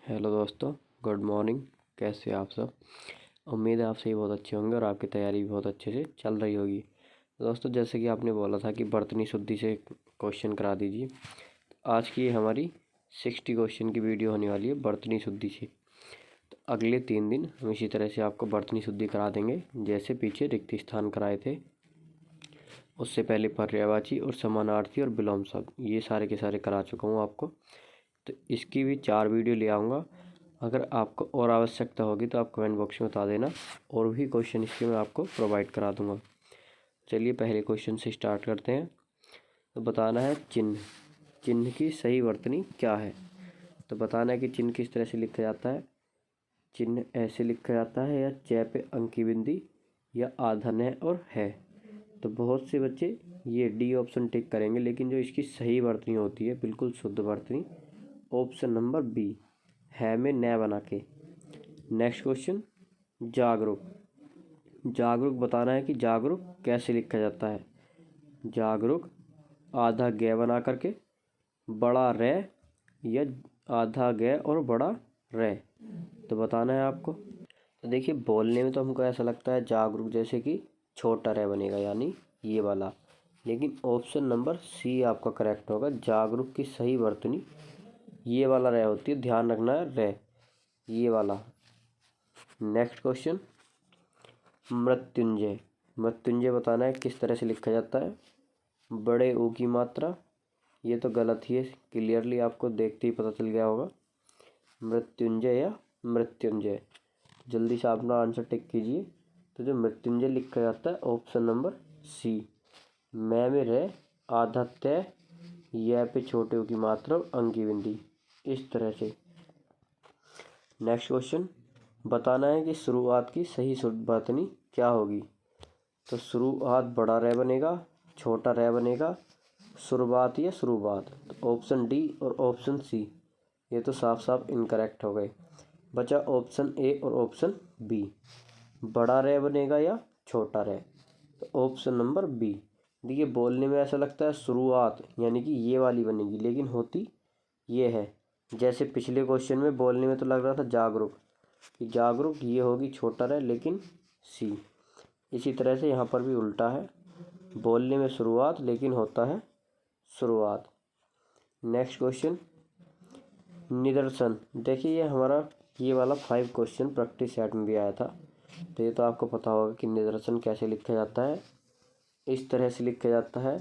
Hello दोस्तों, good morning. कैसे हैं आप सब? उम्मीद है आप सही बहुत अच्छे होंगे और आपकी तैयारी भी बहुत अच्छे से चल रही होगी। दोस्तों, जैसे कि आपने बोला था कि बर्तनी शुद्धि से क्वेश्चन करा दीजिए, आज की हमारी 60 क्वेश्चन की वीडियो होने वाली है बर्तनी शुद्धि से। तो अगले 3 दिन हम इसी तरह से आपको बर्तनी शुद्धि करा देंगे, जैसे पीछे रिक्त स्थान कराए थे। उससे पहले पर्यायवाची और समानार्थी और विलोम शब्द ये सारे के सारे करा चुका हूँ आपको। तो इसकी भी 4 वीडियो ले आऊँगा। अगर आपको और आवश्यकता होगी तो आप कमेंट बॉक्स में बता देना, और भी क्वेश्चन इसके मैं आपको प्रोवाइड करा दूँगा। चलिए पहले क्वेश्चन से स्टार्ट करते हैं। तो बताना है चिन्ह, चिन्ह की सही वर्तनी क्या है। तो बताना है कि चिन्ह किस तरह से लिखा जाता है। चिन्ह ऐसे लिखा जाता है, या च पे अंक की बिंदी, या आधन है और है। तो बहुत से बच्चे ये डी ऑप्शन टिक करेंगे, लेकिन जो इसकी सही वर्तनी होती है, बिल्कुल शुद्ध वर्तनी, ऑप्शन नंबर बी, है में न बना के। नेक्स्ट क्वेश्चन, जागरूक। जागरूक बताना है कि जागरूक कैसे लिखा जाता है। जागरूक आधा ग बना करके, बड़ा रे, या आधा ग और बड़ा रे। तो बताना है आपको। तो देखिए, बोलने में तो हमको ऐसा लगता है जागरूक जैसे कि छोटा रे बनेगा, यानी ये वाला, लेकिन ऑप्शन नंबर सी आपका करेक्ट होगा। जागरूक की सही वर्तनी ये वाला रे होती है, ध्यान रखना है, रे, ये वाला। Next question, Mrityunjay. मृत्युंजय बताना है किस तरह से लिखा जाता है। बड़े ऊ की मात्रा, ये तो गलत ही है, क्लियरली आपको देखते ही पता चल गया होगा। मृत्युंजय या मृत्युंजय, जल्दी से अपना आंसर टिक कीजिए। तो जो मृत्युंजय लिखा जाता है, ऑप्शन नंबर सी, मैं में रह, आधा तय, यह पे छोटे ऊ की मात्रा और अंक की बिंदी, इस तरह से। नेक्स्ट क्वेश्चन, बताना है कि शुरुआत की सही वर्तनी क्या होगी। तो शुरुआत बड़ा रे बनेगा, छोटा रे बनेगा, शुरुआत या शुरुआत। तो ऑप्शन डी और ऑप्शन सी ये तो साफ साफ इनकरेक्ट हो गए। बचा ऑप्शन ए और ऑप्शन बी, बड़ा रे बनेगा या छोटा रे। तो ऑप्शन नंबर बी। देखिए, बोलने में ऐसा लगता है शुरुआत यानी कि ये वाली बनेगी, लेकिन होती ये है। जैसे पिछले क्वेश्चन में बोलने में तो लग रहा था जागरूक, कि जागरूक ये होगी छोटा रे, लेकिन सी। इसी तरह से यहाँ पर भी उल्टा है, बोलने में शुरुआत लेकिन होता है शुरुआत। नेक्स्ट क्वेश्चन, निदर्शन। देखिए, ये हमारा ये वाला 5 क्वेश्चन प्रैक्टिस सेट में भी आया था। तो ये तो आपको पता होगा कि निदर्शन कैसे लिखा जाता है। इस तरह से लिखा जाता है,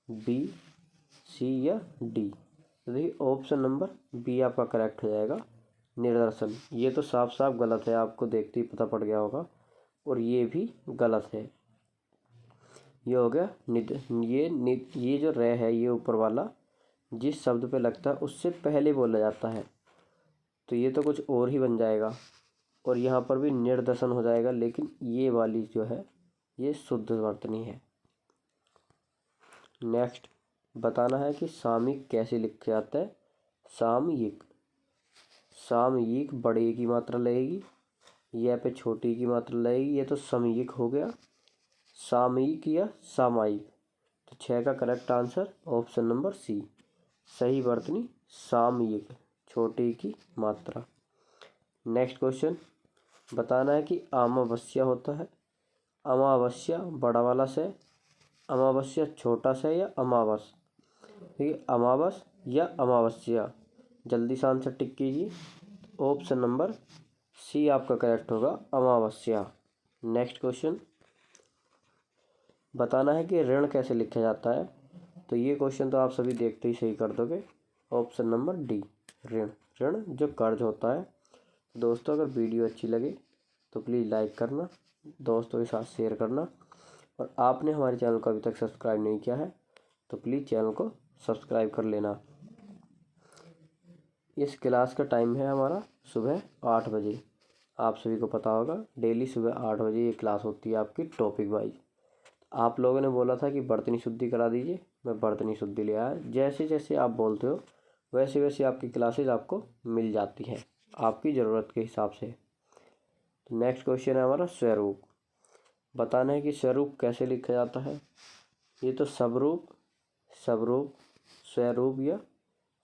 बी, सी या डी। तो देखिए, ऑप्शन नंबर बी आपका करेक्ट हो जाएगा, निदर्शन। ये तो साफ साफ गलत है, आपको देखते ही पता पड़ गया होगा, और ये भी गलत है। ये हो गया ये जो रे है, ये ऊपर वाला जिस शब्द पे लगता है उससे पहले बोला जाता है, तो ये तो कुछ और ही बन जाएगा, और यहाँ पर भी निर्दशन हो जाएगा, लेकिन ये वाली जो है ये शुद्ध वर्तनी है। नेक्स्ट, बताना है कि सामयिक कैसे लिखा जाता है। सामयिक, सामयिक बड़े की मात्रा लगेगी, यह पे छोटी की मात्रा लगेगी, ये तो समयिक हो गया। सामयिक या सामायिक। तो 6 का correct answer option number C, सही वर्तनी सामयिक, छोटी की मात्रा। नेक्स्ट क्वेश्चन, बताना है कि अमावस्या होता है। अमावस्या बड़ा वाला से, अमावस्या छोटा से, या अमावस। ठीक है, अमावस या अमावस्या, जल्दी से आंसर टिक कीजिए। ऑप्शन नंबर सी आपका करेक्ट होगा, अमावस्या। नेक्स्ट क्वेश्चन, बताना है कि ऋण कैसे लिखा जाता है। तो ये क्वेश्चन तो आप सभी देखते ही सही कर दोगे, ऑप्शन नंबर डी, ऋण। ऋण जो कर्ज होता है। दोस्तों, अगर वीडियो अच्छी लगे तो प्लीज़ लाइक करना, दोस्तों के साथ शेयर करना, और आपने हमारे चैनल को अभी तक सब्सक्राइब नहीं किया है तो प्लीज़ चैनल को सब्सक्राइब कर लेना। इस क्लास का टाइम है हमारा सुबह 8 बजे। आप सभी को पता होगा, डेली सुबह 8 बजे ये क्लास होती है आपकी टॉपिक वाइज। आप लोगों ने बोला था कि बर्तनी शुद्धि करा दीजिए, मैं बर्तनी शुद्धि ले आया। जैसे जैसे आप बोलते हो वैसे वैसे आपकी क्लासेज आपको मिल जाती हैं, आपकी ज़रूरत के हिसाब से। तो नेक्स्ट क्वेश्चन है हमारा स्वरूप। बताना है कि स्वरूप कैसे लिखा जाता है। ये तो स्वरूप, स्वरूप या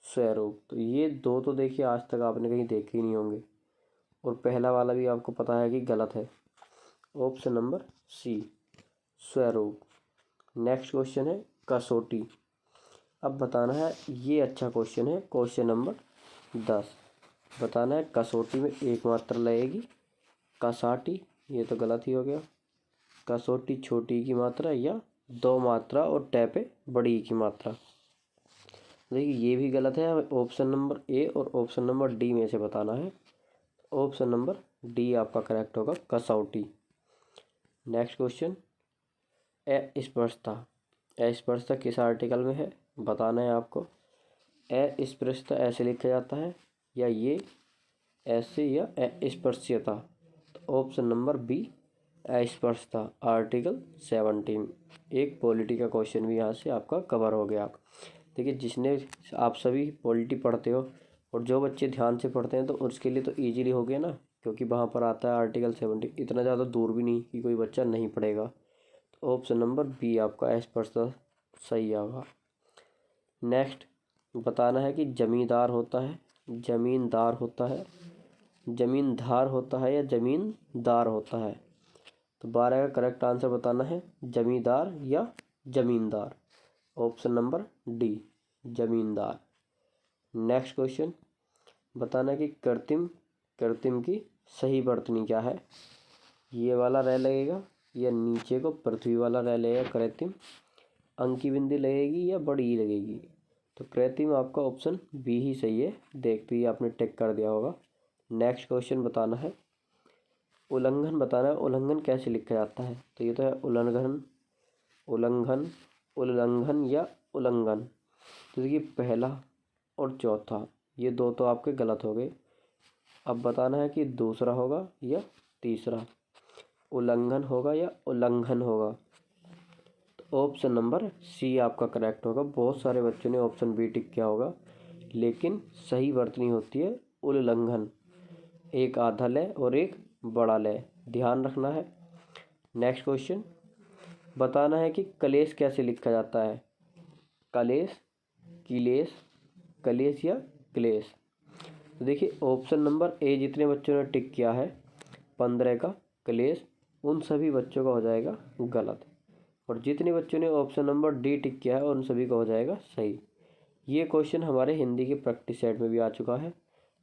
स्वरूप। तो ये दो तो देखिए आज तक आपने कहीं देखे ही नहीं होंगे, और पहला वाला भी आपको पता है कि गलत है। ऑप्शन नंबर सी, स्वरूप। नेक्स्ट क्वेश्चन है कसौटी। अब बताना है, ये अच्छा क्वेश्चन है, क्वेश्चन नंबर 10। बताना है कसौटी में एक मात्रा लगेगी, कसाटी, ये तो गलत ही हो गया। कसौटी छोटी की मात्रा या दो मात्रा और टै पे बड़ी की मात्रा। देखिए ये भी गलत है, हमें ऑप्शन नंबर ए और ऑप्शन नंबर डी में से बताना है। ऑप्शन नंबर डी आपका करेक्ट होगा, कसौटी। नेक्स्ट क्वेश्चन, अस्पृश्यता। अस्पृश्यता किस आर्टिकल में है बताना है आपको। अस्पृश्यता ऐसे लिखा जाता है, या ये ऐसे, या अस्पृश्यता। तो ऑप्शन नंबर बी, अस्पृश्यता, आर्टिकल 17। एक पॉलिटी का क्वेश्चन भी यहाँ से आपका कवर हो गया। देखिए जिसने, आप सभी पॉलिटी पढ़ते हो, और जो बच्चे ध्यान से पढ़ते हैं तो उसके लिए तो ईजिली हो गया ना, क्योंकि वहाँ पर आता है आर्टिकल 17, इतना ज़्यादा दूर भी नहीं कि कोई बच्चा नहीं पढ़ेगा। तो ऑप्शन नंबर बी आपका अस्पृश्यता सही होगा। नेक्स्ट बताना है कि जमींदार होता है, जमींदार होता है, जमींदार होता है या जमींदार होता है। तो 12 का करेक्ट आंसर बताना है, जमींदार या जमींदार। ऑप्शन नंबर डी, जमींदार। नेक्स्ट क्वेश्चन बताना कि कृत्रिम, कृत्रिम की सही वर्तनी क्या है। ये वाला रह लगेगा, या नीचे को पृथ्वी वाला रह लगेगा कृत्रिम, अंकी बिंदी लगेगी या बड़ी ही लगेगी। तो कृत्रिम आपका ऑप्शन बी ही सही है, देखते ही आपने टिक कर दिया होगा। नेक्स्ट क्वेश्चन बताना है, उल्लंघन बताना है, उल्लंघन कैसे लिखा जाता है। तो ये तो है उल्लंघन, उल्लंघन, उल्लंघन या उल्लंघन। तो देखिए पहला और चौथा ये दो तो आपके गलत हो गए। अब बताना है कि दूसरा होगा या तीसरा, उल्लंघन होगा या उल्लंघन होगा। तो ऑप्शन नंबर सी आपका करेक्ट होगा। बहुत सारे बच्चों ने ऑप्शन बी टिक किया होगा, लेकिन सही वर्तनी होती है उल्लंघन, एक आधा लय और एक बड़ा लय, ध्यान रखना है। नेक्स्ट क्वेश्चन बताना है कि कलेश कैसे लिखा जाता है। कलेश, किलेश, कलेश या क्लेश। तो देखिए ऑप्शन नंबर ए जितने बच्चों ने टिक किया है 15 का क्लेश, उन सभी बच्चों का हो जाएगा गलत, और जितने बच्चों ने ऑप्शन नंबर डी टिक किया है उन सभी का हो जाएगा सही। ये क्वेश्चन हमारे हिंदी के प्रैक्टिस सेट में भी आ चुका है।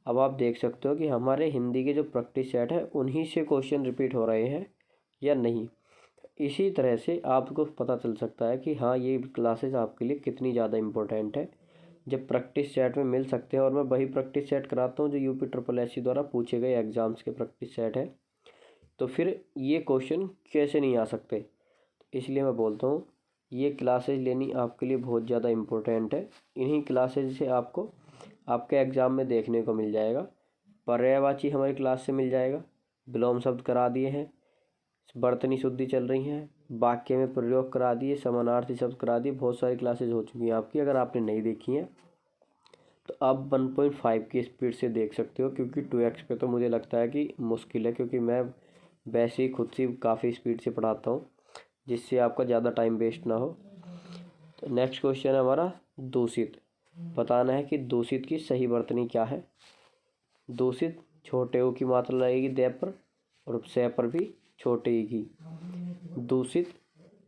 अब आप देख सकते हो कि हमारे हिंदी के जो प्रैक्टिस सेट है उन्हीं से क्वेश्चन रिपीट हो रहे हैं या नहीं। इसी तरह से आपको पता चल सकता है कि हाँ ये क्लासेस आपके लिए कितनी ज़्यादा इम्पोर्टेंट है, जब प्रैक्टिस सेट में मिल सकते हैं। और मैं वही प्रैक्टिस सेट कराता हूँ जो UP SSSC द्वारा पूछे गए एग्ज़ाम्स के प्रैक्टिस सेट है, तो फिर ये क्वेश्चन कैसे नहीं आ सकते। इसलिए मैं बोलता हूँ ये क्लासेज लेनी आपके लिए बहुत ज़्यादा इम्पोर्टेंट है। इन्हीं क्लासेज से आपको आपके एग्ज़ाम में देखने को मिल जाएगा। पर्यायवाची हमारी क्लास से मिल जाएगा, विलोम शब्द करा दिए हैं, वर्तनी शुद्धि चल रही हैं, वाक्य में प्रयोग करा दिए, समानार्थी शब्द करा दिए, बहुत सारी क्लासेज हो चुकी हैं आपकी। अगर आपने नहीं देखी हैं तो आप 1.5 की स्पीड से देख सकते हो, क्योंकि 2x पे तो मुझे लगता है कि मुश्किल है, क्योंकि मैं वैसे ही खुद से काफ़ी स्पीड से पढ़ाता हूँ, जिससे आपका ज़्यादा टाइम वेस्ट ना हो। तो नेक्स्ट क्वेश्चन है हमारा दूषित। बताना है कि दूषित की सही वर्तनी क्या है। दूषित छोटे ओ की मात्रा लगेगी दे पर, और से पर भी छोटे ई की। दूषित,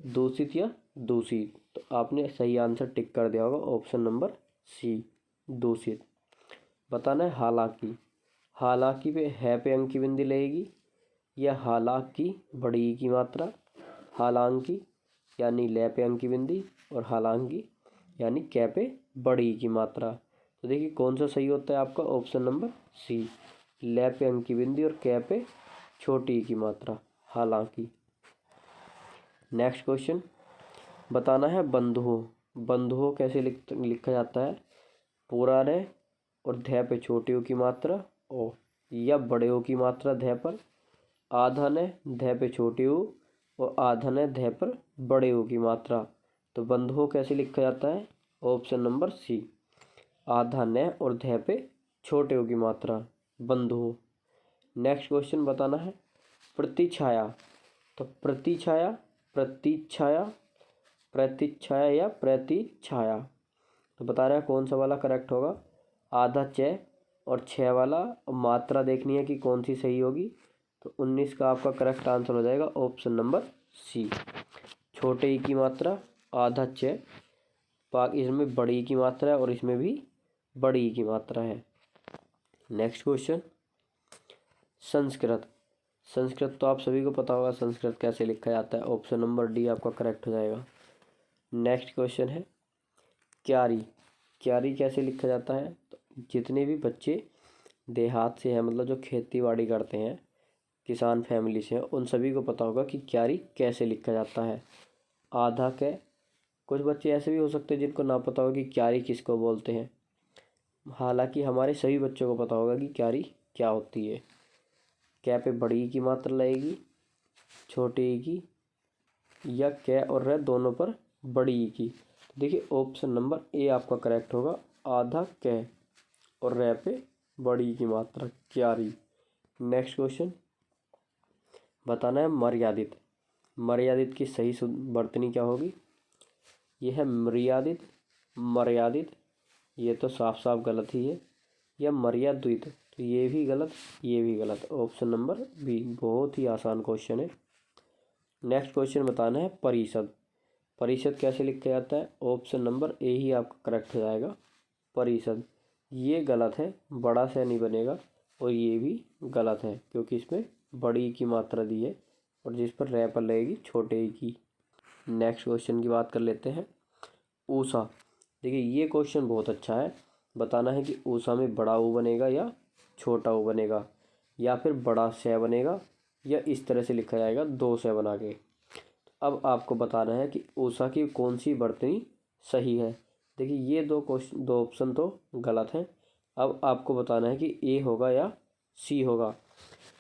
दूषित या दूषित। तो आपने सही आंसर टिक कर दिया होगा, ऑप्शन नंबर सी, दूषित। बताना है हालांकि। हालांकि पे है पे अंकी बिंदी लगेगी, या हालांकि बड़ी ई की मात्रा, हालांकि यानी ले पे अंकी बिंदी, और हालांकि यानी कै पे बड़ी ई की मात्रा। तो देखिए कौन सा सही होता है आपका, ऑप्शन नंबर सी, ले पे अंकी बिंदी और कै पे छोटी ई की मात्रा, हालांकि। नेक्स्ट क्वेश्चन बताना है बंधुओं। बंधुओं कैसे लिखा जाता है। पूरा ने और धै पे छोटी ओ की मात्रा, ओ या बड़े ओ की मात्रा धै पर, आधा ने धै पे छोटी ओ और आधा ने धै पर बड़े ओ की मात्रा। तो बंधुओं कैसे लिखा जाता है, ऑप्शन नंबर सी, आधा ने और धै पे छोटे ओ की मात्रा, बंधुओं। नेक्स्ट क्वेश्चन बताना है प्रतिछाया। तो प्रतिछाया, प्रतिछाया, प्रतिछाया या प्रतिछाया। तो बता रहा है कौन सा वाला करेक्ट होगा, आधा च और 6 वाला, मात्रा देखनी है कि कौन सी सही होगी। तो 19 का आपका करेक्ट आंसर हो जाएगा ऑप्शन नंबर सी, छोटे ई की मात्रा आधा च, इसमें बड़ी ई की मात्रा है और इसमें भी बड़ी ई की मात्रा है। Next question, Sanskrit. संस्कृत तो आप सभी को पता होगा संस्कृत कैसे लिखा जाता है, ऑप्शन नंबर डी आपका करेक्ट हो जाएगा। नेक्स्ट क्वेश्चन है क्यारी। क्यारी कैसे लिखा जाता है, तो जितने भी बच्चे देहात से हैं, मतलब जो खेती बाड़ी करते हैं, किसान फैमिली से हैं, उन सभी को पता होगा कि क्यारी कैसे लिखा जाता है। आधा कै, कुछ बच्चे ऐसे भी हो सकते हैं जिनको ना पता होगा कि क्यारी किसको बोलते हैं, हालांकि हमारे सभी बच्चों को पता होगा कि क्यारी क्या होती है। कै पे बड़ी ई की मात्रा लगेगी, छोटी ई की, या कै और रै दोनों पर बड़ी ई की। तो देखिए ऑप्शन नंबर ए आपका करेक्ट होगा, आधा कै और रै पे बड़ी ई की मात्रा, क्यारी। नेक्स्ट क्वेश्चन, बताना है मर्यादित। मर्यादित की सही वर्तनी क्या होगी, यह है मर्यादित, मर्यादित, ये तो साफ साफ गलत ही है, या मर्यादित, तो ये भी गलत, ये भी गलत। ऑप्शन नंबर बी, बहुत ही आसान क्वेश्चन है। नेक्स्ट क्वेश्चन बताना है परिषद। परिषद कैसे लिखा जाता है, ऑप्शन नंबर ए ही आपका करेक्ट हो जाएगा, परिषद। ये गलत है, बड़ा से नहीं बनेगा, और ये भी गलत है क्योंकि इसमें बड़ी ई की मात्रा दी है और जिस पर रै पर लगेगी छोटे ई की। नेक्स्ट क्वेश्चन की बात कर लेते हैं, ऊषा। देखिए ये क्वेश्चन बहुत अच्छा है, बताना है कि ऊषा में बड़ा ऊ बनेगा या छोटा ऊ बनेगा, या फिर बड़ा से बनेगा, या इस तरह से लिखा जाएगा दो से बना के। अब आपको बताना है कि ऊषा की कौन सी वर्तनी सही है। देखिए ये दो ऑप्शन तो गलत हैं। अब आपको बताना है कि ए होगा या सी होगा।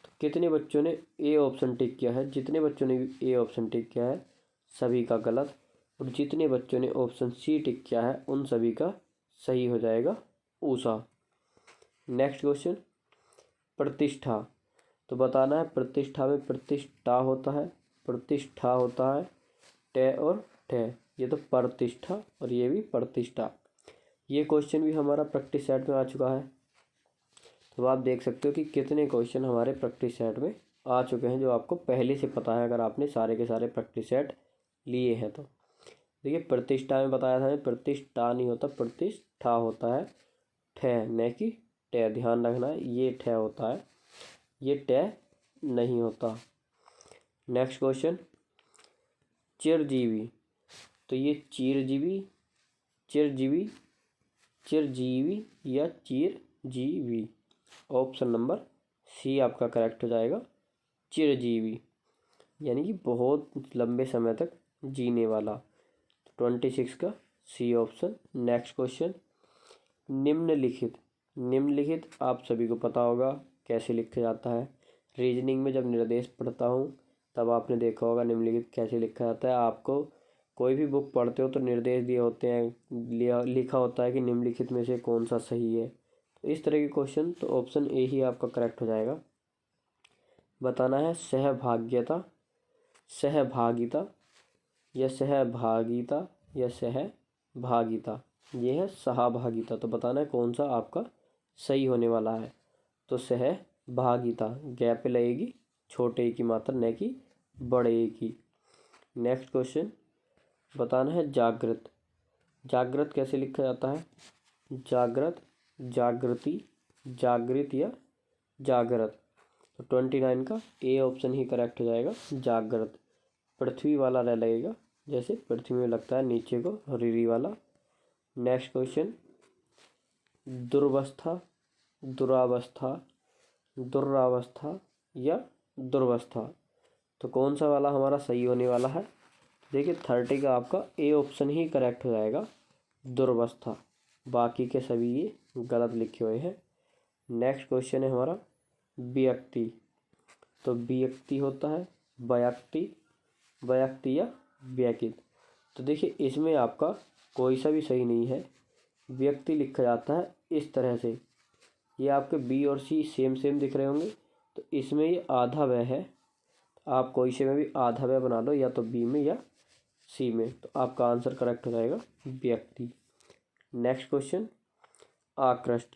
तो कितने बच्चों ने ए ऑप्शन टिक किया है, जितने बच्चों ने ए ऑप्शन टिक किया है सभी का गलत, और जितने बच्चों ने ऑप्शन सी टिक किया है उन सभी का सही हो जाएगा ऊषा। नेक्स्ट क्वेश्चन, प्रतिष्ठा। तो बताना है प्रतिष्ठा में प्रतिष्ठा होता है, प्रतिष्ठा होता है, टे और ठे, ये तो प्रतिष्ठा और ये भी प्रतिष्ठा। ये क्वेश्चन भी हमारा प्रैक्टिस सेट में आ चुका है, तो आप देख सकते हो कि कितने क्वेश्चन हमारे प्रैक्टिस सेट में आ चुके हैं जो आपको पहले से पता है अगर आपने सारे के सारे प्रैक्टिस सेट लिए हैं तो। देखिए प्रतिष्ठा में बताया था, प्रतिष्ठा नहीं होता, प्रतिष्ठा होता है, ठे न कि टे, ध्यान रखना है, ये ठे होता है, ये टे नहीं होता। नेक्स्ट क्वेश्चन, चिरजीवी। तो ये चिरजीवी, चिरजीवी, चिरजीवी या चिरजीवी, ऑप्शन नंबर सी आपका करेक्ट हो जाएगा, चिरजीवी, यानी कि बहुत लंबे समय तक जीने वाला। 26 का सी ऑप्शन। नेक्स्ट क्वेश्चन, निम्नलिखित। निम्नलिखित आप सभी को पता होगा कैसे लिखा जाता है, रीजनिंग में जब निर्देश पढ़ता हूँ तब आपने देखा होगा निम्नलिखित कैसे लिखा जाता है। आपको कोई भी बुक पढ़ते हो तो निर्देश दिए होते हैं, लिखा होता है कि निम्नलिखित में से कौन सा सही है। तो इस तरह के क्वेश्चन, तो ऑप्शन ए ही आपका करेक्ट हो जाएगा। बताना है सहभाग्यता, सहभागिता, या सहभागिता, या सहभागिता, ये है सहभागिता। तो बताना है कौन सा आपका सही होने वाला है, तो सहभागिता, गैप पे लगेगी छोटे ई की मात्रा न कि बड़े ई की। नेक्स्ट क्वेश्चन, बताना है जागृत। जागृत कैसे लिखा जाता है, जागृत, जागृति, जागृत या जागृत। तो 29 का ए ऑप्शन ही करेक्ट हो जाएगा, जागृत। पृथ्वी वाला रह लगेगा, जैसे पृथ्वी में लगता है नीचे को रीरी वाला। नेक्स्ट क्वेश्चन, दुर्वस्था, दुरावस्था, दुरावस्था या दुर्वस्था। तो कौन सा वाला हमारा सही होने वाला है, देखिए 30 का आपका ए ऑप्शन ही करेक्ट हो जाएगा, दुर्वस्था। बाकी के सभी ये गलत लिखे हुए हैं। नेक्स्ट क्वेश्चन है हमारा व्यक्ति। तो व्यक्ति होता है व्यक्ति, व्यक्ति या व्यक्ति। तो देखिए इसमें आपका कोई सा भी सही नहीं है। व्यक्ति लिखा जाता है इस तरह से, ये आपके बी और सी सेम सेम दिख रहे होंगे, तो इसमें ये आधा वह है, आप कोई से में भी आधा वह बना लो, या तो बी में या सी में, तो आपका आंसर करेक्ट हो जाएगा व्यक्ति। नेक्स्ट क्वेश्चन, आकृष्ट।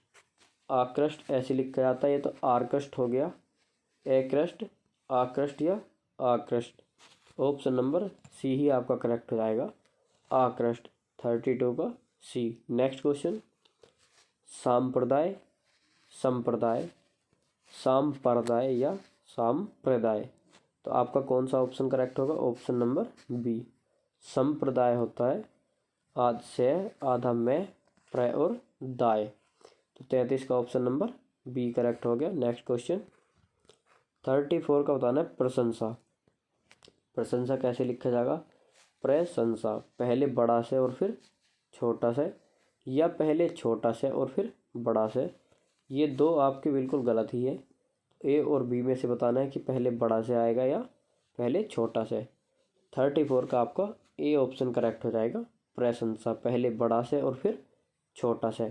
आकृष्ट ऐसे लिखा जाता है, ये तो आर्कष्ट हो गया, एकृष्ट, आकृष्ट या आकृष्ट। ऑप्शन नंबर सी ही आपका करेक्ट हो जाएगा, आकृष्ट। 32 का सी। नेक्स्ट क्वेश्चन, सांप्रदाय, संप्रदाय, सांप्रदाय या सांप्रदाय। तो आपका कौन सा ऑप्शन करेक्ट होगा? ऑप्शन नंबर बी, संप्रदाय होता है आध से, आधा में, प्र और दाय। तो 33 का ऑप्शन नंबर बी करेक्ट हो गया। नेक्स्ट क्वेश्चन 34 का बताना है प्रशंसा। प्रशंसा कैसे लिखा जाएगा? प्रशंसा, पहले बड़ा से और फिर छोटा से, या पहले छोटा से और फिर बड़ा से। ये दो आपके बिल्कुल गलत ही है। ए और बी में से बताना है कि पहले बड़ा से आएगा या पहले छोटा से। 34 का आपका ए ऑप्शन करेक्ट हो जाएगा, प्रशंसा, पहले बड़ा से और फिर छोटा से।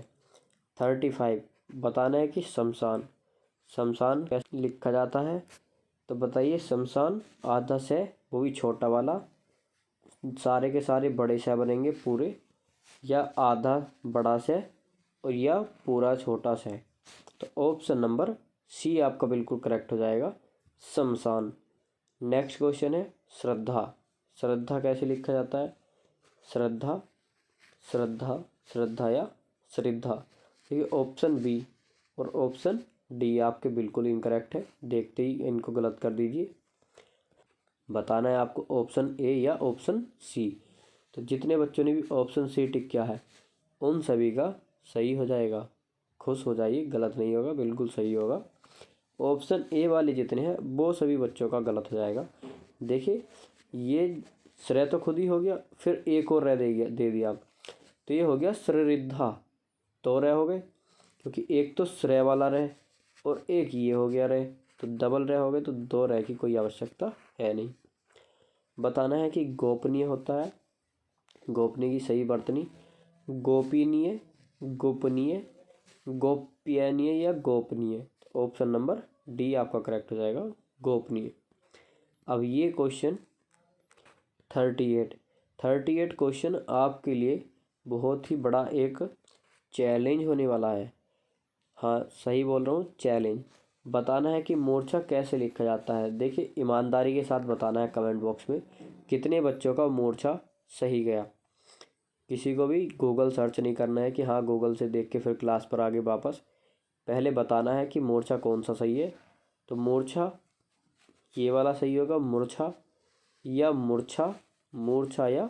35 बताना है कि शमशान। शमशान कैसे लिखा जाता है? तो बताइए, शमशान आधा से, वो भी छोटा वाला, सारे के सारे बड़े से बनेंगे पूरे, या आधा बड़ा से और या पूरा छोटा से। तो ऑप्शन नंबर सी आपका बिल्कुल करेक्ट हो जाएगा, शमशान। नेक्स्ट क्वेश्चन है श्रद्धा। श्रद्धा कैसे लिखा जाता है? श्रद्धा, श्रद्धा, श्रद्धा या श्रद्धा। ठीक है, ऑप्शन बी और ऑप्शन डी आपके बिल्कुल इनकरेक्ट है। देखते ही इनको गलत कर दीजिए। बताना है आपको ऑप्शन ए या ऑप्शन सी। तो जितने बच्चों ने भी ऑप्शन सी टिक किया है उन सभी का सही हो जाएगा। खुश हो जाइए, गलत नहीं होगा, बिल्कुल सही होगा। ऑप्शन ए वाले जितने हैं वो सभी बच्चों का गलत हो जाएगा। देखिए, ये श्रेय तो खुद ही हो गया, फिर एक और रह दे दिया आप, तो ये हो गया श्रीरिद्धा। तो रह हो गए, क्योंकि एक तो श्रेय वाला रहे और एक ये हो गया रहे, तो डबल रह हो गए, तो दो रह की कोई आवश्यकता है नहीं। बताना है कि गोपनीय होता है, गोपनीय की सही वर्तनी, गोपनीय, गोपनीय, गोप्यनीय या गोपनीय। ऑप्शन नंबर डी आपका करेक्ट हो जाएगा, गोपनीय। अब ये क्वेश्चन 38 क्वेश्चन आपके लिए बहुत ही बड़ा एक चैलेंज होने वाला है। हाँ, सही बोल रहा हूँ, चैलेंज। बताना है कि मूर्छा कैसे लिखा जाता है। देखिए, ईमानदारी के साथ बताना है कमेंट बॉक्स में कितने बच्चों का मूर्छा सही गया। किसी को भी गूगल सर्च नहीं करना है कि हाँ गूगल से देख के फिर क्लास पर आगे वापस। पहले बताना है कि मूर्छा कौन सा सही है। तो मूर्छा ये वाला सही होगा, मूर्छा या मूर्छा, मूर्छा या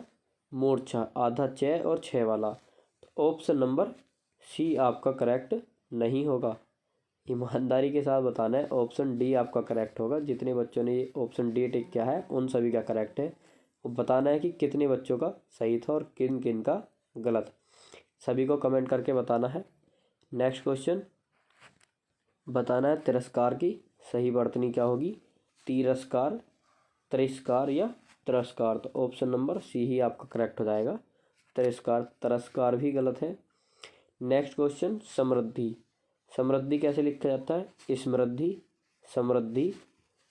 मूर्छा, आधा च और छः वाला। तो ऑप्शन नंबर सी आपका करेक्ट नहीं होगा। ईमानदारी के साथ बताना है, ऑप्शन डी आपका करेक्ट होगा। जितने बच्चों ने ये ऑप्शन डी टिक किया है उन सभी का करेक्ट है। और बताना है कि कितने बच्चों का सही था और किन किन का गलत। सभी को कमेंट करके बताना है। नेक्स्ट क्वेश्चन बताना है तिरस्कार की सही वर्तनी क्या होगी? तिरस्कार, तिरस्कार या तिरस्कार। तो ऑप्शन नंबर सी ही आपका करेक्ट हो जाएगा, तिरस्कार। तिरस्कार भी गलत है। नेक्स्ट क्वेश्चन समृद्धि। समृद्धि कैसे लिखा जाता है? समृद्धि, समृद्धि,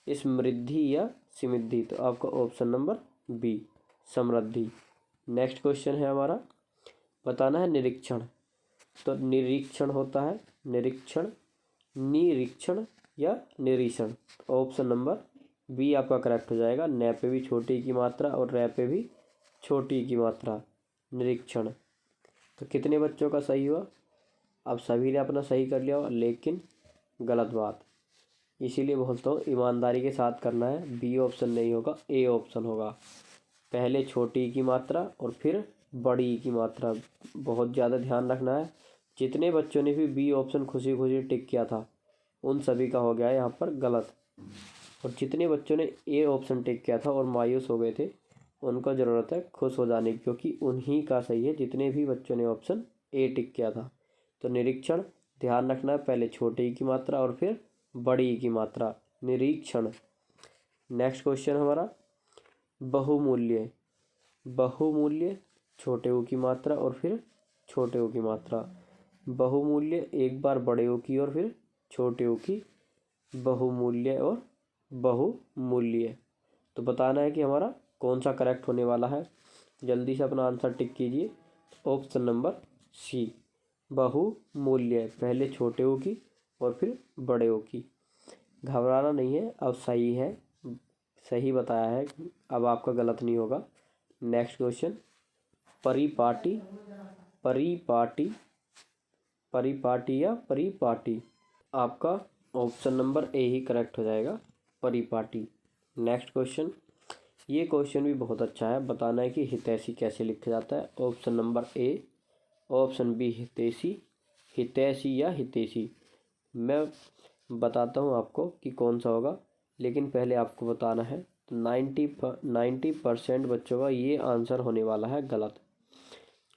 समृद्धि या समृद्धि। तो आपका ऑप्शन नंबर बी, समृद्धि। नेक्स्ट क्वेश्चन है हमारा, बताना है निरीक्षण। तो निरीक्षण होता है निरीक्षण, निरीक्षण या निरीक्षण। ऑप्शन नंबर बी आपका करेक्ट हो जाएगा। न पे भी छोटी की मात्रा और रै पे भी छोटी की मात्रा, निरीक्षण। तो कितने बच्चों का सही हुआ? अब सभी ने अपना सही कर लिया, लेकिन गलत बात। इसीलिए बोलता हूँ ईमानदारी के साथ करना है। बी ऑप्शन नहीं होगा, ए ऑप्शन होगा। पहले छोटी की मात्रा और फिर बड़ी की मात्रा, बहुत ज़्यादा ध्यान रखना है। जितने बच्चों ने भी बी ऑप्शन खुशी खुशी टिक किया था उन सभी का हो गया है यहाँ पर गलत। और जितने बच्चों ने ए ऑप्शन टिक किया था और मायूस हो गए थे उनको ज़रूरत है खुश हो जाने की, क्योंकि उन्हीं का सही है जितने भी बच्चों ने ऑप्शन ए टिक किया था। तो निरीक्षण ध्यान रखना है, पहले छोटी की मात्रा और फिर बड़ी की मात्रा, निरीक्षण। नेक्स्ट क्वेश्चन हमारा बहुमूल्य। बहुमूल्य, छोटे ओ की मात्रा और फिर छोटे ओ की मात्रा। बहुमूल्य एक बार बड़े ओ की और फिर छोटे ओ की, बहुमूल्य और बहुमूल्य। तो बताना है कि हमारा कौन सा करेक्ट होने वाला है। जल्दी से अपना आंसर टिक कीजिए। ऑप्शन नंबर सी बहुमूल्य, पहले छोटे ओ की और फिर बड़े ओ की। घबराना नहीं है, अब सही है, सही बताया है, अब आपका गलत नहीं होगा। नेक्स्ट क्वेश्चन, परिपाटी, परिपाटी, परिपाटी या परिपाटी, आपका ऑप्शन नंबर ए ही करेक्ट हो जाएगा, परिपाटी। नेक्स्ट क्वेश्चन, ये क्वेश्चन भी बहुत अच्छा है, बताना है कि हितैषी कैसे लिखा जाता है। Option number A, option B हितैषी, हितैषी या हितैषी। मैं बताता हूँ आपको कि कौन सा होगा, लेकिन पहले आपको बताना है। तो 90% बच्चों का ये आंसर होने वाला है गलत,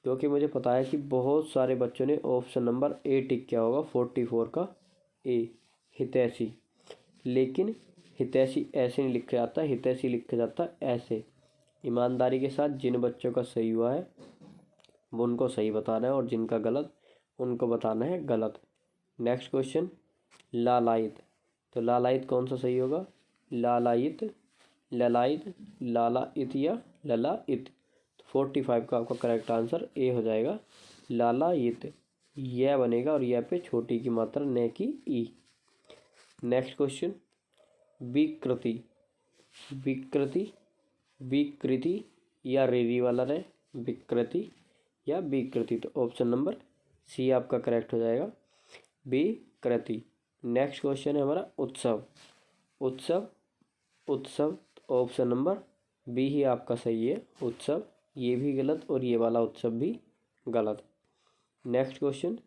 क्योंकि मुझे पता है कि बहुत सारे बच्चों ने ऑप्शन नंबर ए टिक किया होगा, 44 का ए, हितैषी। लेकिन हितैषी ऐसे नहीं लिखा जाता, हितैषी लिखा जाता है ऐसे। ईमानदारी के साथ जिन बच्चों का सही हुआ है वो उनको सही बताना है, और जिनका गलत उनको बताना है गलत। नेक्स्ट क्वेश्चन, लालायित, तो लालायित कौन सा सही होगा? लालायित, ललायित, लालायित या ललायित। 45 का आपका करेक्ट आंसर ए हो जाएगा, लालायित। यह बनेगा और यह पे छोटी की मात्रा न की ई। नेक्स्ट क्वेश्चन, विकृति, विकृति, विकृति या रेरी वाला रहे, विकृति या विकृति। तो ऑप्शन नंबर सी आपका करेक्ट हो जाएगा, विकृति। नेक्स्ट क्वेश्चन है हमारा उत्सव, उत्सव, उत्सव। ऑप्शन नंबर बी ही आपका सही है, उत्सव। ये भी गलत और ये वाला उत्सव भी गलत। नेक्स्ट क्वेश्चन,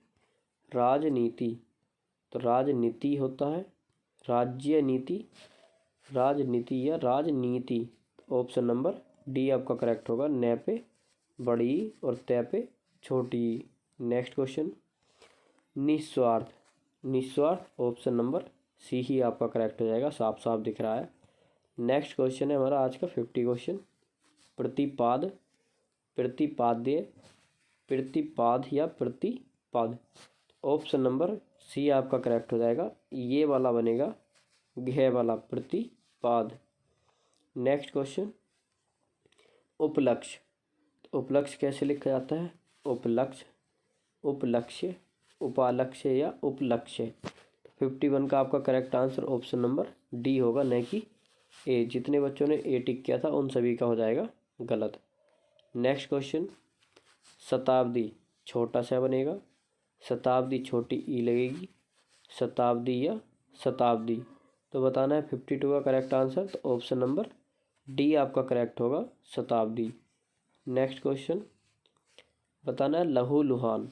राजनीति, तो राजनीति होता है, राज्य नीति, राजनीति या राजनीति। ऑप्शन नंबर डी आपका करेक्ट होगा, न पे बड़ी और तय पे छोटी। नेक्स्ट क्वेश्चन, निस्वार्थ, निस्वार्थ। ऑप्शन नंबर सी ही आपका करेक्ट हो जाएगा, साफ साफ दिख रहा है। नेक्स्ट क्वेश्चन है हमारा आज का 50 क्वेश्चन, प्रतिपाद, प्रतिपाद्य, प्रतिपाद या प्रतिपाद। ऑप्शन नंबर सी आपका करेक्ट हो जाएगा, ये वाला बनेगा घ वाला, प्रतिपाद। नेक्स्ट क्वेश्चन, उपलक्ष्य, उपलक्ष्य कैसे लिखा जाता है? उपलक्ष्य, उपलक्ष्य, उपालक्ष्य या उपलक्ष्य। 51 का आपका correct answer option number D होगा, न कि ए। जितने बच्चों ने ए टिक किया था उन सभी का हो जाएगा गलत। नेक्स्ट क्वेश्चन, शताब्दी, छोटा सा बनेगा, शताब्दी छोटी ई लगेगी, शताब्दी या शताब्दी। तो बताना है 52 का करेक्ट आंसर, तो ऑप्शन नंबर डी आपका करेक्ट होगा, शताब्दी। नेक्स्ट क्वेश्चन, बताना है लहू लुहान,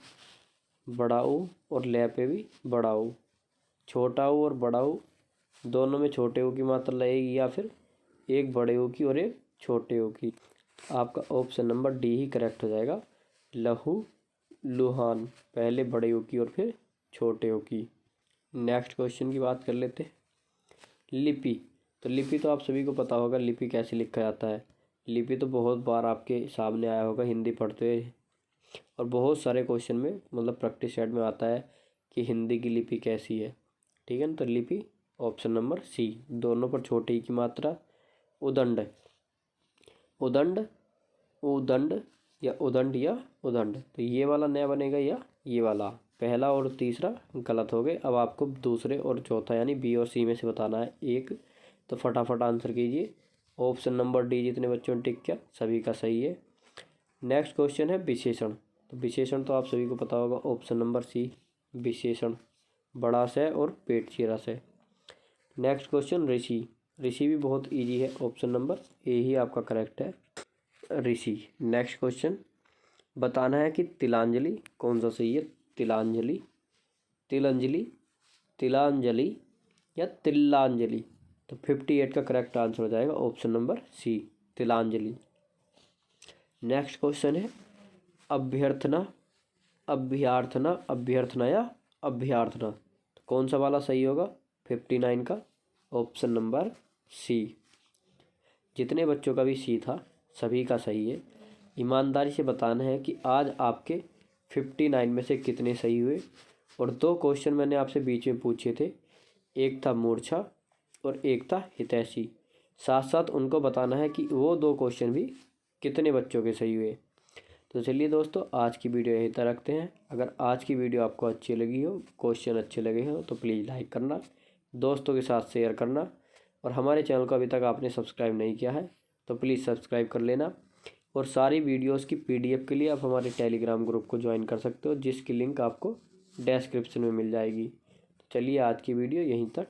बड़ा ऊ और ले पे भी बड़ा ऊ, छोटा ऊ और बड़ा ऊ दोनों में छोटे ऊ की मात्रा लगेगी, या फिर एक बड़े ऊ की और एक छोटे ऊ की। आपका ऑप्शन नंबर डी ही करेक्ट हो जाएगा, लहू लुहान, पहले बड़े ऊ की और फिर छोटे ऊ की। नेक्स्ट क्वेश्चन की बात कर लेते हैं, लिपि, तो लिपि तो आप सभी को पता होगा लिपि कैसे लिखा जाता है। लिपि तो बहुत बार आपके सामने आया होगा हिंदी पढ़ते हुए, और बहुत सारे क्वेश्चन में मतलब प्रैक्टिस सेट में आता है कि हिंदी की लिपि कैसी है, ठीक है ना। तो लिपि ऑप्शन नंबर सी, दोनों पर छोटी ई की मात्रा। उदंड, उदंड, उदंड या उदंड या उदंड, तो ये वाला नया बनेगा या ये वाला। पहला और तीसरा गलत हो गए। अब आपको दूसरे और चौथा यानी बी और सी में से बताना है एक, तो फटाफट आंसर कीजिए। ऑप्शन नंबर डी जितने बच्चों ने टिक किया सभी का सही है। नेक्स्ट क्वेश्चन है विशेषण, तो विशेषण तो आप सभी को पता होगा, ऑप्शन नंबर सी विशेषण, बड़ा से और पेट चीरा से। नेक्स्ट क्वेश्चन ऋषि, ऋषि भी बहुत इजी है, ऑप्शन नंबर ए ही आपका करेक्ट है, ऋषि। नेक्स्ट क्वेश्चन, बताना है कि तिलांजलि कौन सा सही है? तिलांजलि, तिलंजलि, तिलांजलि या तिल्लांजलि। तो 58 का करेक्ट आंसर हो जाएगा ऑप्शन नंबर सी, तिलांजलि। नेक्स्ट क्वेश्चन है अभ्यर्थना, अभ्यर्थना, अभ्यर्थना या अभ्यर्थना। तो कौन सा वाला सही होगा? 59 का ऑप्शन नंबर सी। जितने बच्चों का भी सी था सभी का सही है। ईमानदारी से बताना है कि आज आपके 59 में से कितने सही हुए। और दो क्वेश्चन मैंने आपसे बीच में पूछे थे, एक था मूर्छा और एक था हितैषी। साथ साथ उनको बताना है कि वो दो क्वेश्चन भी कितने बच्चों के सही हुए। तो चलिए दोस्तों, आज की वीडियो यहीं तक रखते हैं। अगर आज की वीडियो आपको अच्छी लगी हो, क्वेश्चन अच्छे लगे हो, तो प्लीज़ लाइक करना, दोस्तों के साथ शेयर करना, और हमारे चैनल को अभी तक आपने सब्सक्राइब नहीं किया है तो प्लीज़ सब्सक्राइब कर लेना। और सारी वीडियोस की PDF के लिए आप हमारे टेलीग्राम ग्रुप को ज्वाइन कर सकते हो, जिसकी लिंक आपको डिस्क्रिप्शन में मिल जाएगी। चलिए, आज की वीडियो यहीं तक।